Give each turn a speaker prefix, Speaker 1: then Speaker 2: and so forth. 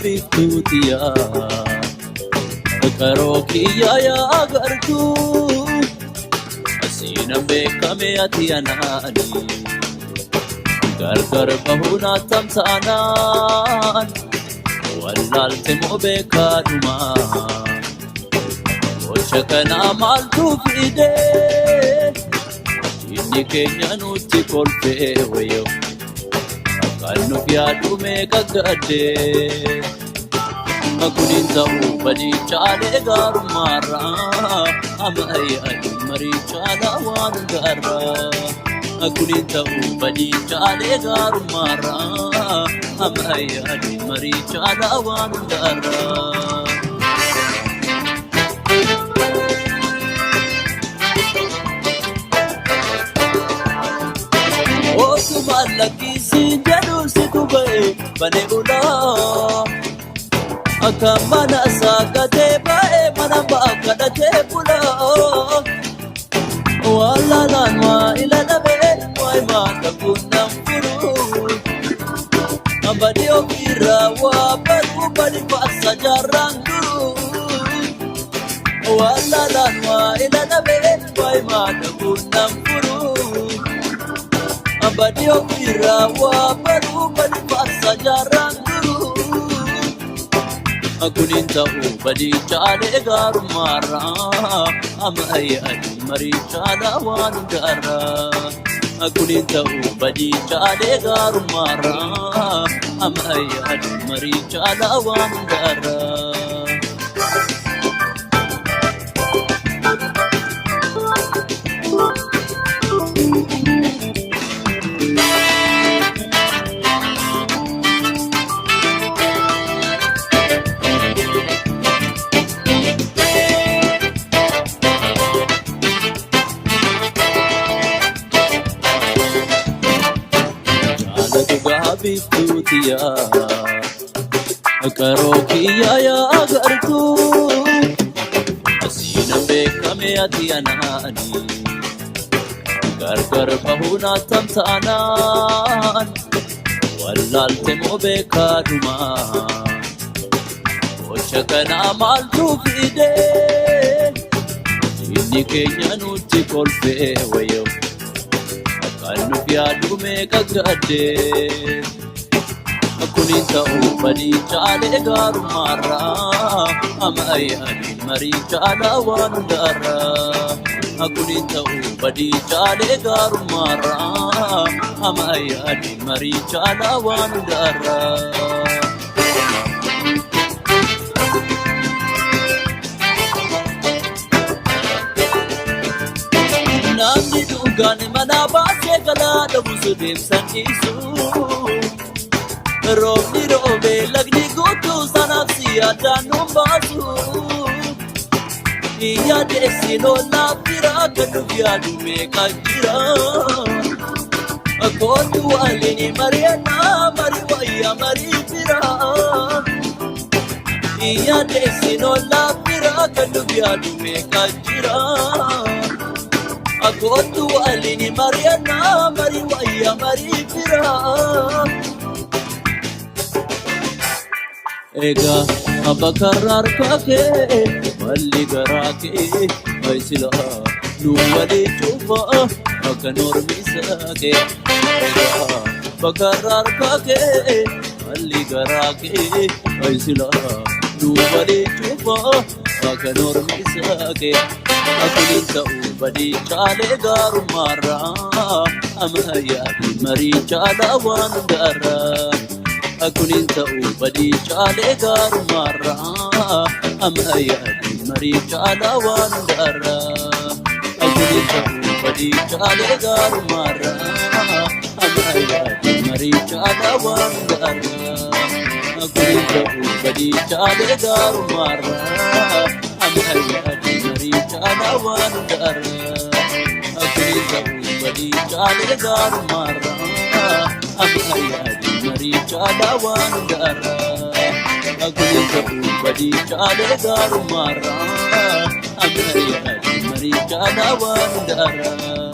Speaker 1: biftuutiya karookiya yaa gartuu asiinan beekame ati anaani gargar bahuna tamsa'anaan wallaalte moo beekaadhumaa gocha kanaa maaltu fidee inni keenya nutti kolfee wayyo akkaan nuuf yaadhume gaggaddee kunin ta'uu badii caalee gaarummaarraa ammayyaadhu marii caalaa waan hundaarraa kunin ta'uu badii caalee gaarummaarraa ammayyaadhu marii caalaa waan hundaarraa. Otumaan lakkisiin jedhu situ ba'e bane bulaa akka mana saakatee ba'e mana baakadhatee bulaa wallaalaan waa ilaalamee waa'ee maata kunnaan furuu badii ofirraa waa baruu badii faasa jaarraan duruu wallaalaan waa ilaalamee waa'ee maata kunnaan furuu badii ofirraa waa baruu badii faasa jaarraan duruu kunin ta'uu badii caalee gaarummaarraa ammayyaadhu marii caalaa waan hundaarraa kunin ta'uu badii caalee gaarummaarraa ammayyaadhu marii caalaa waan hundaarraa. Biftuutiya karookiya yaa gartuu asiinan beekame ati anaani gargar bahuna tamsa'anaan wallaalte moo beekaadhumaa gocha kanaa maaltu fidee inni keenya nutti kolfee wayyo akkaan nuuf yaadhume gaggaddee kunin ta'uu badii caalee gaarummaarraa ammayyaadhu marii caalaa waan hundaarraa kunin ta'uu badii caalee gaarummaarraa ammayyaadhu marii caalaa waan hundaarraa. Namni dhugaan mana baasee galaa dhabuusu deemsan dhiisuu roobni roobee lagni guutuu sanaaf siyaadaan nuun baasu yaadeessi loolaaf jira kan nuuf yaadu meeqa jira kootu waliin mari'annaa marii wayyaa marii jira yaadeessi loolaaf jira kan nuuf yaadu meeqa jira kootu waliin mari'annaa marii wayyaa marii jira. Egaa abbakarraa harkaa kee malli garaa kee silaa nu walii cuufaa akka normisaa kee. Egaa abbakarraa harkaa kee malli garaa kee silaa nu walii cuufaa akka normisaa kee. Kunin ta'uu badii caalee gaarummaarraa ammayyaadhu marii caalaa waan hundaarraa. Kunin ta'uu badii caalee gaarummaarraa ammayyaadhu marii caalaa waan hundaarraa. Kunin ta'uu badii caalee gaarummaarraa ammayyaadhu marii caalaa waan hundaarraa. Kunin ta'uu badii caalee gaarummaarraa ammayyaadhu marii caalaa waan hundaarraa. Kunin ta'uu badii caalee gaarummaarraa ammayyaadhu marii caalaa waan hundaarraa. Kunin ta'uu badii caalee gaarummaarraa ammayyaadhu marii caalaa waan hundaarraa.